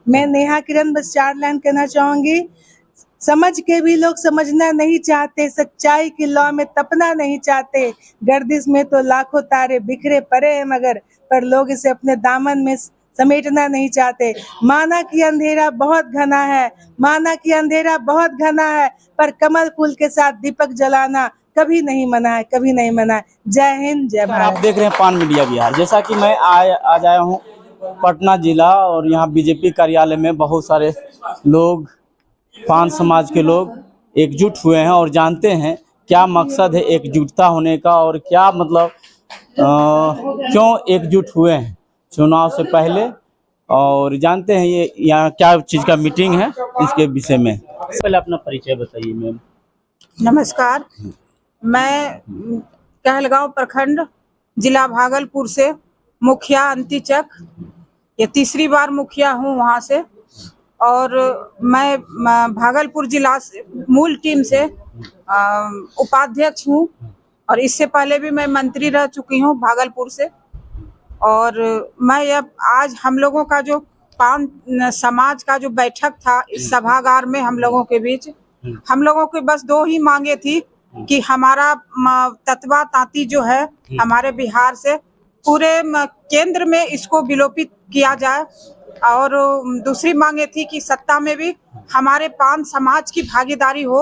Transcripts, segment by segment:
मैं नेहा किरण बस 4 लाइन कहना चाहूंगी। समझ के भी लोग समझना नहीं चाहते, सच्चाई की लौ में तपना नहीं चाहते। गर्दिश में तो लाखों तारे बिखरे पड़े हैं मगर पर लोग इसे अपने दामन में समेटना नहीं चाहते। माना कि अंधेरा बहुत घना है, माना कि अंधेरा बहुत घना है, पर कमल फूल के साथ दीपक जलाना कभी नहीं मना है, कभी नहीं मना है। जय हिंद, जय भारत। आप देख रहे हैं पान मीडिया बिहार। जैसा कि मैं आज आया हूँ पटना जिला और यहाँ बीजेपी कार्यालय में बहुत सारे लोग, पान समाज के लोग एकजुट हुए हैं और जानते हैं क्या मकसद है एकजुटता होने का और क्या मतलब क्यों एकजुट हुए हैं चुनाव से पहले, और जानते हैं ये यहाँ क्या चीज़ का मीटिंग है इसके विषय में। पहले अपना परिचय बताइए मैम। नमस्कार, मैं कहलगांव प्रखंड जिला भागलपुर से मुखिया अंतिचक, ये तीसरी बार मुखिया हूँ वहाँ से, और मैं भागलपुर जिला से मूल टीम से उपाध्यक्ष हूँ और इससे पहले भी मैं मंत्री रह चुकी हूँ भागलपुर से। और मैं अब आज हम लोगों का जो पान समाज का जो बैठक था इस सभागार में हम लोगों के बीच, हम लोगों के बस 2 ही मांगे थी कि हमारा तत्वा तांती जो है हमारे बिहार से पूरे केंद्र में इसको विलोपित किया जाए, और दूसरी मांगे थी कि सत्ता में भी हमारे पान समाज की भागीदारी हो,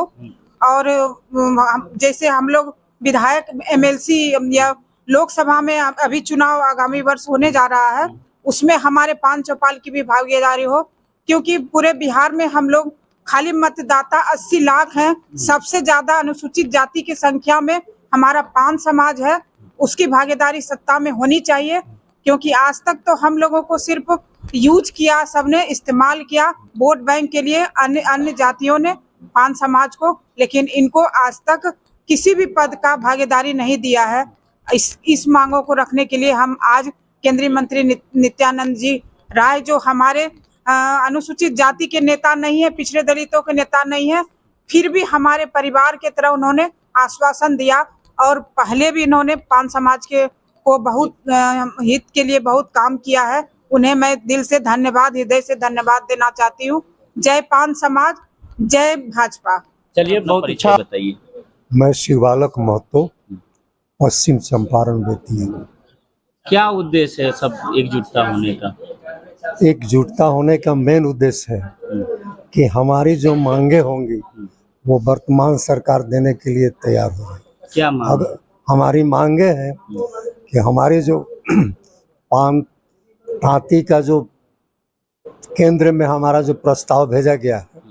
और जैसे हम लोग विधायक एमएलसी या लोकसभा में अभी चुनाव आगामी वर्ष होने जा रहा है, उसमें हमारे पान चौपाल की भी भागीदारी हो, क्योंकि पूरे बिहार में हम लोग खाली मतदाता 80 लाख हैं। सबसे ज्यादा अनुसूचित जाति की संख्या में हमारा पान समाज है, उसकी भागीदारी सत्ता में होनी चाहिए, क्योंकि आज तक तो हम लोगों को सिर्फ यूज किया, सबने इस्तेमाल किया वोट बैंक के लिए, अन्य जातियों ने पान समाज को, लेकिन इनको आज तक किसी भी पद का भागीदारी नहीं दिया है। इस मांगों को रखने के लिए हम आज केंद्रीय मंत्री नित्यानंद जी राय, जो हमारे अनुसूचित जाति के नेता नहीं है, पिछड़े दलितों के नेता नहीं है, फिर भी हमारे परिवार के तरह उन्होंने आश्वासन दिया, और पहले भी इन्होंने पान समाज के को बहुत हित के लिए बहुत काम किया है। उन्हें मैं दिल से धन्यवाद, हृदय से धन्यवाद देना चाहती हूँ। जय पान समाज, जय भाजपा। चलिए, बहुत अच्छा बताइए। मैं शिवालक महतो, पश्चिम चंपारण बेतिया। क्या उद्देश्य है सब एकजुटता होने का? एकजुटता होने का मेन उद्देश्य है कि हमारी जो मांगे होंगी वो वर्तमान सरकार देने के लिए तैयार हो रही। क्या मांग? हमारी मांगे हैं कि हमारे जो पान तांती का जो केंद्र में हमारा जो प्रस्ताव भेजा गया है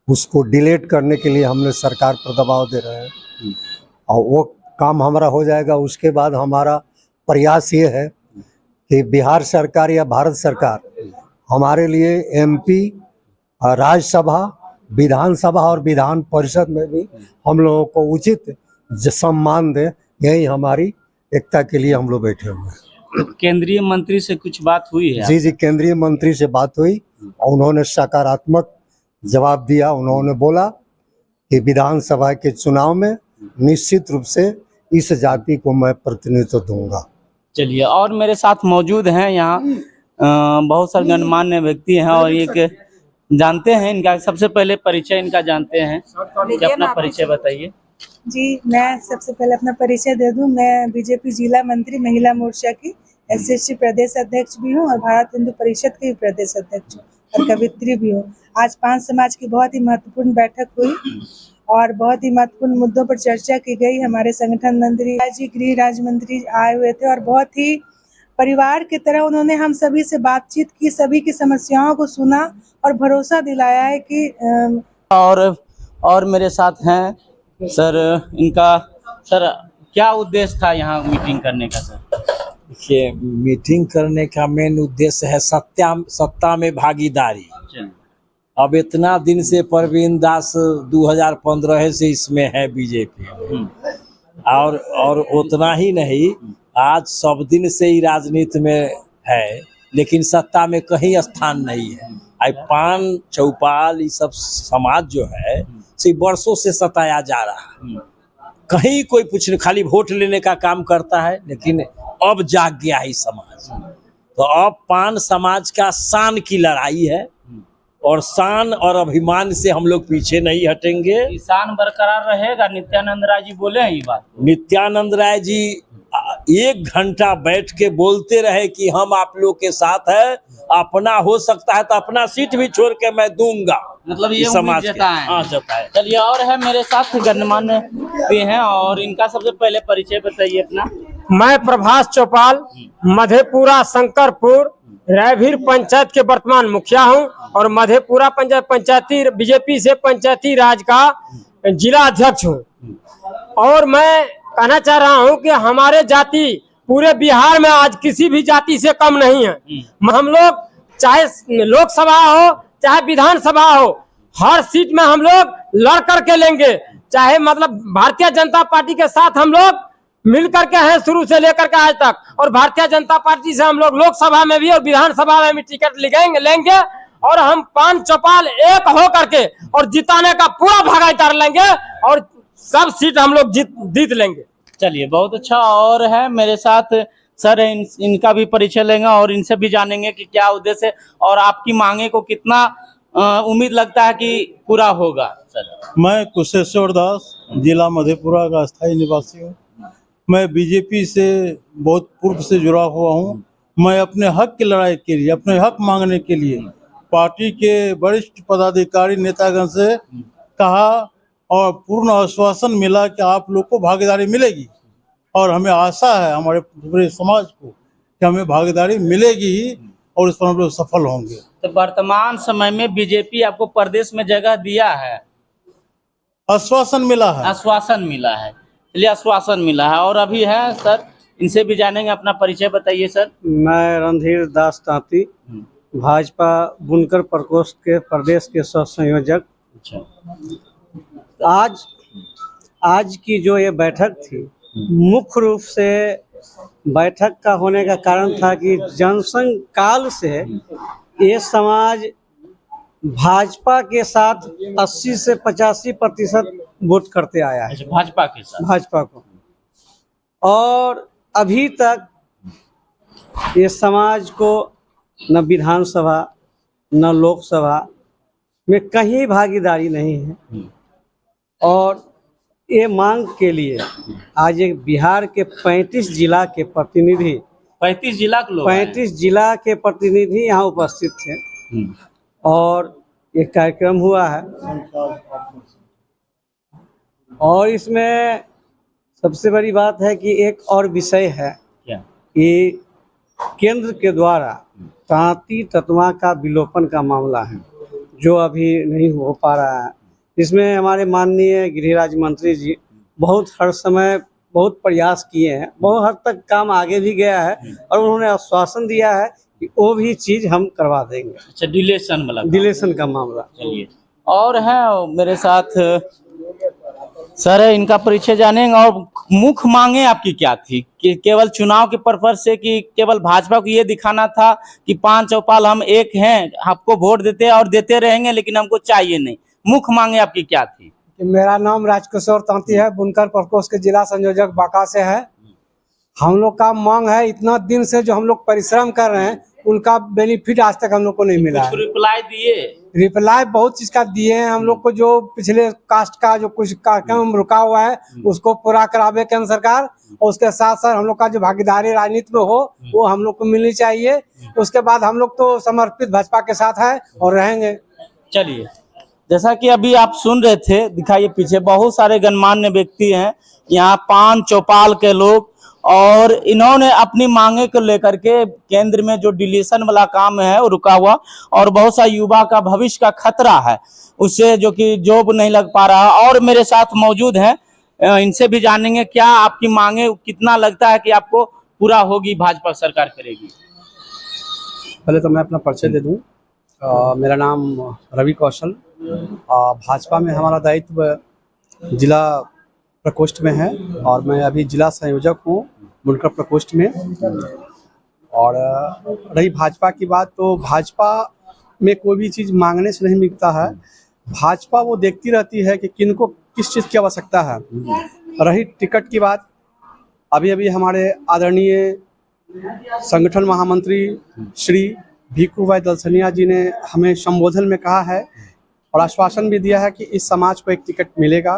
उसको डिलीट करने के लिए हमने सरकार पर दबाव दे रहे हैं, और वो काम हमारा हो जाएगा। उसके बाद हमारा प्रयास ये है कि बिहार सरकार या भारत सरकार हमारे लिए एमपी, राज्यसभा, विधानसभा और विधान परिषद में भी हम लोगों को उचित सम्मान दे। यही हमारी एकता के लिए हम लोग बैठे हुए हैं। तो केंद्रीय मंत्री से कुछ बात हुई है? जी, केंद्रीय मंत्री से बात हुई और उन्होंने सकारात्मक जवाब दिया। उन्होंने बोला कि विधानसभा के चुनाव में निश्चित रूप से इस जाति को मैं प्रतिनिधित्व दूंगा। चलिए, और मेरे साथ मौजूद हैं यहाँ बहुत सारे गणमान्य व्यक्ति हैं, और एक जानते हैं इनका, सबसे पहले परिचय इनका जानते हैं। अपना परिचय बताइए। जी, मैं सबसे पहले अपना परिचय दे दूं। मैं बीजेपी जिला मंत्री महिला मोर्चा की एसएसटी प्रदेश अध्यक्ष भी हूं और भारत हिंदू परिषद की प्रदेश अध्यक्ष हूं और कवित्री भी हूं। आज पान समाज की बहुत ही महत्वपूर्ण बैठक हुई और बहुत ही महत्वपूर्ण मुद्दों पर चर्चा की गई। हमारे संगठन मंत्री जी, गृह राज्य मंत्री आए हुए थे और बहुत ही परिवार की तरह उन्होंने हम सभी से बातचीत की, सभी की समस्याओं को सुना और भरोसा दिलाया है कि और मेरे साथ हैं सर, इनका सर क्या उद्देश्य था यहाँ मीटिंग करने का? सर देखिए, मीटिंग करने का मेन उद्देश्य है सत्ता में भागीदारी। अब इतना दिन से परवीन दास 2015 से इसमें है बीजेपी में, और उतना ही नहीं, आज सब दिन से ही राजनीति में है, लेकिन सत्ता में कहीं स्थान नहीं है। आई पान चौपाल ये सब समाज जो है से वर्षों से सताया जा रहा है। कहीं कोई पूछने, खाली वोट लेने का काम करता है, लेकिन अब जाग गया है समाज। तो अब पान समाज का शान की लड़ाई है और शान और अभिमान से हम लोग पीछे नहीं हटेंगे। किसान बरकरार रहेगा, नित्यानंद राय जी बोले हैं ये बात। नित्यानंद राय जी 1 घंटा बैठ के बोलते रहे कि हम आप लोग के साथ है, अपना हो सकता है तो अपना सीट भी छोड़ के मैं दूंगा। मतलब ये इस समाज उम्मीद के। जताएं। हाँ, जताएं। चलिए, और है मेरे साथ गणमान्य भी हैं, और इनका सबसे पहले परिचय बताइए अपना। मैं प्रभास चौपाल, मधेपुरा शंकरपुर रायभीर पंचायत के वर्तमान मुखिया हूं और मधेपुरा पंचायती बीजेपी से पंचायती राज का जिला अध्यक्ष हूं। और मैं कहना चाह रहा हूं कि हमारे जाति पूरे बिहार में आज किसी भी जाति से कम नहीं है। हम लोग चाहे लोकसभा हो चाहे विधानसभा हो, हर सीट में हम लोग लड़ करके लेंगे। चाहे मतलब भारतीय जनता पार्टी के साथ हम लोग मिल करके हैं शुरू से लेकर के आज तक, और भारतीय जनता पार्टी से हम लोग लोकसभा में भी और विधानसभा में भी टिकट लेंगे और हम 5 चौपाल एक हो करके और जिताने का पूरा भागीदार लेंगे और सब सीट हम लोग जीत लेंगे। चलिए, बहुत अच्छा। और है मेरे साथ सर, इनका भी परिचय लेंगे और इनसे भी जानेंगे कि क्या उद्देश्य है और आपकी मांगे को कितना उम्मीद लगता है कि पूरा होगा। सर, मैं कुशेश्वर दास, जिला मधेपुरा का स्थायी निवासी हूँ। मैं बीजेपी से बहुत पूर्व से जुड़ा हुआ हूँ। मैं अपने हक की लड़ाई के लिए, अपने हक मांगने के लिए पार्टी के वरिष्ठ पदाधिकारी नेतागण से कहा और पूर्ण आश्वासन मिला कि आप लोग को भागीदारी मिलेगी, और हमें आशा है हमारे पूरे समाज को कि हमें भागीदारी मिलेगी ही और इस पर हम लोग सफल होंगे। तो वर्तमान समय में बीजेपी आपको प्रदेश में जगह दिया है? आश्वासन मिला है। आश्वासन मिला है। चलिए, आश्वासन मिला है। और अभी है सर, इनसे भी जानेंगे। अपना परिचय बताइए सर। मैं रणधीर दास तांती, भाजपा बुनकर प्रकोष्ठ के प्रदेश के सह संयोजक। अच्छा, आज की जो ये बैठक थी, मुख्य रूप से बैठक का होने का कारण था कि जनसंघ काल से ये समाज भाजपा के साथ 80 से 85% वोट करते आया है, भाजपा के साथ, भाजपा को। और अभी तक ये समाज को न विधानसभा न लोकसभा में कहीं भागीदारी नहीं है। और ये मांग के लिए आज एक बिहार के 35 जिला के प्रतिनिधि, 35 जिला के लोग, 35 जिला के प्रतिनिधि यहाँ उपस्थित थे और एक कार्यक्रम हुआ है। और इसमें सबसे बड़ी बात है कि एक और विषय है कि केंद्र के द्वारा तांती तत्वा का विलोपन का मामला है, जो अभी नहीं हो पा रहा है। इसमें हमारे माननीय गृह राज्य मंत्री जी हर समय बहुत प्रयास किए हैं, बहुत हद तक काम आगे भी गया है और उन्होंने आश्वासन दिया है कि वो भी चीज हम करवा देंगे। अच्छा, डिलेशन का मामला। चलिए, और है मेरे साथ सर, इनका परिचय जानेंगे। और मुख्य मांगे आपकी क्या थी? कि केवल चुनाव के पर्पज से, कि केवल भाजपा को ये दिखाना था कि 5 चौपाल हम एक हैं, आपको वोट देते और देते रहेंगे, लेकिन हमको चाहिए नहीं? मुख्य मांगे आपकी क्या थी? मेरा नाम राजकिशोर तांती है, बुनकर प्रकोष्ठ के जिला संयोजक बांका से है। हम लोग का मांग है, इतना दिन से जो हम लोग परिश्रम कर रहे हैं उनका बेनिफिट आज तक हम लोग को नहीं मिला है। रिप्लाई दिए? रिप्लाई बहुत चीज का दिए हैं हम लोग को। जो पिछले कास्ट का जो कुछ कार्यक्रम रुका हुआ है उसको पूरा करावे केंद्र सरकार, और उसके साथ साथ हम लोग का जो भागीदारी राजनीति में हो वो हम लोग को मिलनी चाहिए। उसके बाद हम लोग तो समर्पित भाजपा के साथ है और रहेंगे। चलिए, जैसा कि अभी आप सुन रहे थे, दिखाइए पीछे बहुत सारे गणमान्य व्यक्ति हैं यहाँ, 5 चौपाल के लोग, और इन्होंने अपनी मांगे को लेकर के केंद्र में जो डिलीशन वाला काम है वो रुका हुआ, और बहुत सा युवा का भविष्य का खतरा है उससे, जो कि जॉब नहीं लग पा रहा। और मेरे साथ मौजूद हैं, इनसे भी जानेंगे क्या आपकी मांगे, कितना लगता है कि आपको पूरा होगी, भाजपा सरकार करेगी। पहले तो मैं अपना परिचय दे दूं। मेरा नाम रवि कौशल, भाजपा में हमारा दायित्व जिला प्रकोष्ठ में है और मैं अभी जिला संयोजक हूँ बुनकर प्रकोष्ठ में। और रही भाजपा की बात, तो भाजपा में कोई भी चीज़ मांगने से नहीं मिलता है। भाजपा वो देखती रहती है कि किनको किस चीज़ की आवश्यकता है। रही टिकट की बात, अभी अभी हमारे आदरणीय संगठन महामंत्री श्री भीखू भाई दलसनिया जी ने हमें संबोधन में कहा है और आश्वासन भी दिया है कि इस समाज को एक टिकट मिलेगा।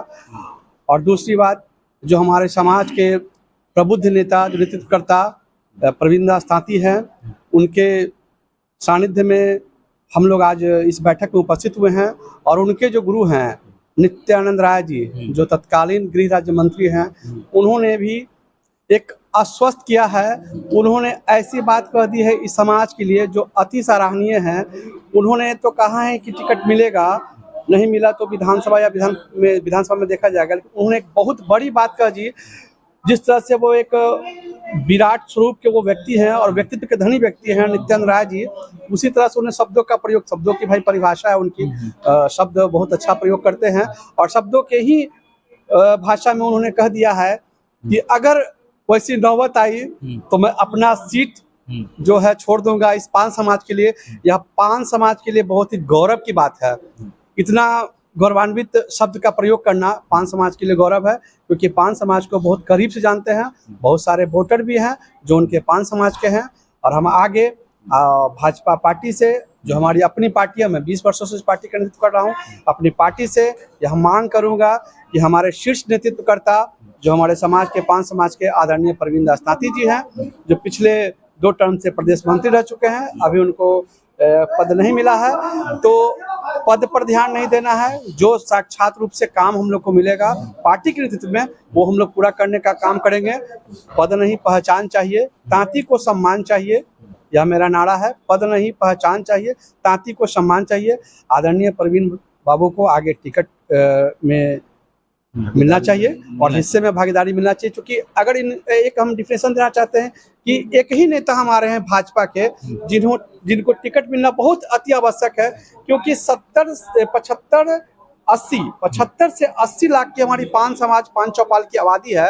और दूसरी बात, जो हमारे समाज के प्रबुद्ध नेता, जो नेतृत्वकर्ता प्रवीण दास तांती हैं, उनके सानिध्य में हम लोग आज इस बैठक में उपस्थित हुए हैं। और उनके जो गुरु हैं नित्यानंद राय जी, जो तत्कालीन गृह राज्य मंत्री हैं, उन्होंने भी एक आश्वस्त किया है। उन्होंने ऐसी बात कह दी है इस समाज के लिए जो अति सराहनीय है। उन्होंने तो कहा है कि टिकट मिलेगा, नहीं मिला तो विधानसभा या विधानसभा में देखा जाएगा। लेकिन उन्होंने एक बहुत बड़ी बात कह दी, जिस तरह से वो एक विराट स्वरूप के वो व्यक्ति हैं और व्यक्तित्व के धनी व्यक्ति हैं नित्यानंद राय जी, उसी तरह से उन्हें शब्दों का प्रयोग, शब्दों की भाई परिभाषा है उनकी, शब्द बहुत अच्छा प्रयोग करते हैं। और शब्दों के ही भाषा में उन्होंने कह दिया है कि अगर वैसी नौबत आई तो मैं अपना सीट जो है छोड़ दूंगा इस पान समाज के लिए। यह पान समाज के लिए बहुत ही गौरव की बात है। इतना गौरवान्वित शब्द का प्रयोग करना पान समाज के लिए गौरव है, क्योंकि पान समाज को बहुत करीब से जानते हैं। बहुत सारे वोटर भी हैं जो उनके पान समाज के हैं। और हम आगे भाजपा पार्टी से, जो हमारी अपनी पार्टी है, मैं 20 वर्षों से इस पार्टी का नेतृत्व कर रहा हूँ, अपनी पार्टी से यह मांग करूँगा कि हमारे शीर्ष नेतृत्वकर्ता, जो हमारे समाज के पान समाज के आदरणीय प्रवीण दास तांती जी हैं, जो पिछले 2 टर्म से प्रदेश मंत्री रह चुके हैं, अभी उनको पद नहीं मिला है, तो पद पर ध्यान नहीं देना है। जो साक्षात रूप से काम हम लोग को मिलेगा पार्टी के नेतृत्व में, वो हम लोग पूरा करने का काम करेंगे। पद नहीं, पहचान चाहिए। तांती को सम्मान चाहिए, यह मेरा नारा है। पद नहीं, पहचान चाहिए। तांती को सम्मान चाहिए। आदरणीय प्रवीण बाबू को आगे टिकट में मिलना चाहिए और हिस्से में भागीदारी मिलना चाहिए। क्योंकि अगर एक हम डिफिनेशन देना चाहते हैं कि एक ही नेता हमारे हैं भाजपा के जिनको टिकट मिलना बहुत अति आवश्यक है, क्योंकि 75 से 80 लाख की हमारी पान समाज, पान चौपाल की आबादी है।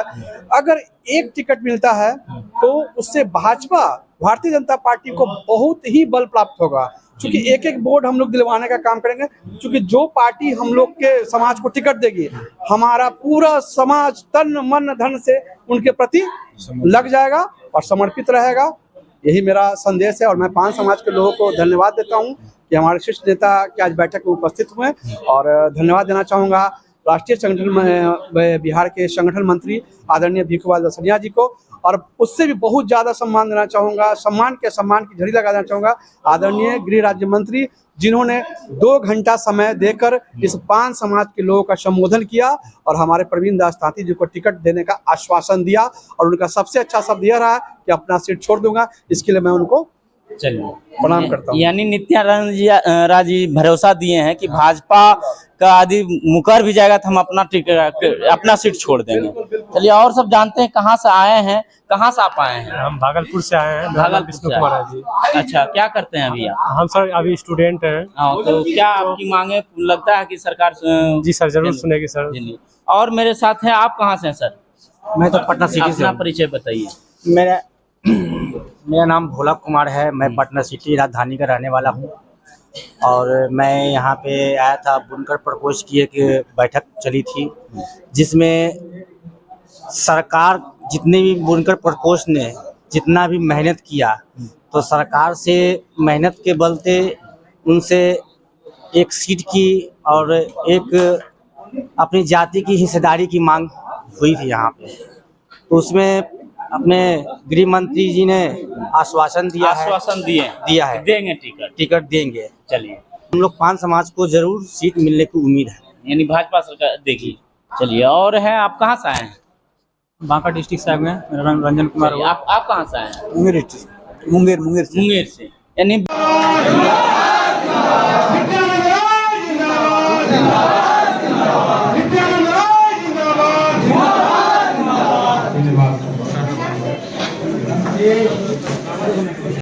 अगर एक टिकट मिलता है तो उससे भाजपा, भारतीय जनता पार्टी को बहुत ही बल प्राप्त होगा। क्योंकि एक एक वोट हम लोग दिलवाने का काम करेंगे। क्योंकि जो पार्टी हम लोग के समाज को टिकट देगी, हमारा पूरा समाज तन मन धन से उनके प्रति लग जाएगा और समर्पित रहेगा। यही मेरा संदेश है। और मैं पान समाज के लोगों को धन्यवाद देता हूं कि हमारे शीर्ष नेता के आज बैठक में उपस्थित हुए। और धन्यवाद देना चाहूँगा राष्ट्रीय संगठन में बिहार के संगठन मंत्री आदरणीय भीखू भाई दलसनिया जी को। और उससे भी बहुत ज़्यादा सम्मान देना चाहूँगा, सम्मान की झड़ी लगा देना चाहूँगा आदरणीय गृह राज्य मंत्री, जिन्होंने 2 घंटा समय देकर इस पान समाज के लोगों का संबोधन किया और हमारे प्रवीण दास तांती जी को टिकट देने का आश्वासन दिया। और उनका सबसे अच्छा शब्द यह रहा कि अपना सीट छोड़ दूंगा। इसके लिए मैं उनको प्रणाम करता हूँ। यानी नित्यानंद राय जी भरोसा दिए हैं कि भाजपा का आदि मुकर भी जाएगा तो हम अपना सीट छोड़ देंगे। चलिए और सब जानते हैं, कहाँ से आए हैं, कहाँ से आप आए हैं? हम भागलपुर से आए हैं। भागलपुर विष्णु कुमार है जी। अच्छा, क्या करते हैं अभी आप? हम सर अभी स्टूडेंट हैं। तो क्या आपकी मांगे लगता है कि सरकार जी सर जरूर सुनेगी सर। और मेरे साथ हैं, आप कहाँ से हैं सर? मैं तो पटना सिटी से अपना हूँ। परिचय बताइए। मेरा नाम भोला कुमार है। मैं पटना सिटी राजधानी का रहने वाला हूँ। और मैं यहाँ पे आया था, बुनकर प्रकोष्ठ की एक बैठक चली थी, जिसमें सरकार, जितने भी बुनकर प्रकोष्ठ ने जितना भी मेहनत किया, तो सरकार से मेहनत के बलते उनसे एक सीट की और एक अपनी जाति की हिस्सेदारी की मांग हुई थी यहाँ पे। तो उसमें अपने गृह मंत्री जी ने आश्वासन दिया है देंगे टिकट देंगे। चलिए, हम लोग पान समाज को जरूर सीट मिलने की उम्मीद है। यानी भाजपा सरकार देगी। चलिए, और हैं, आप कहाँ से आए हैं? बांका डिस्ट्रिक्ट से में मेरा नाम रंजन कुमार। आप कहाँ से आए हैं? मुंगेर मुंगेर से। यानी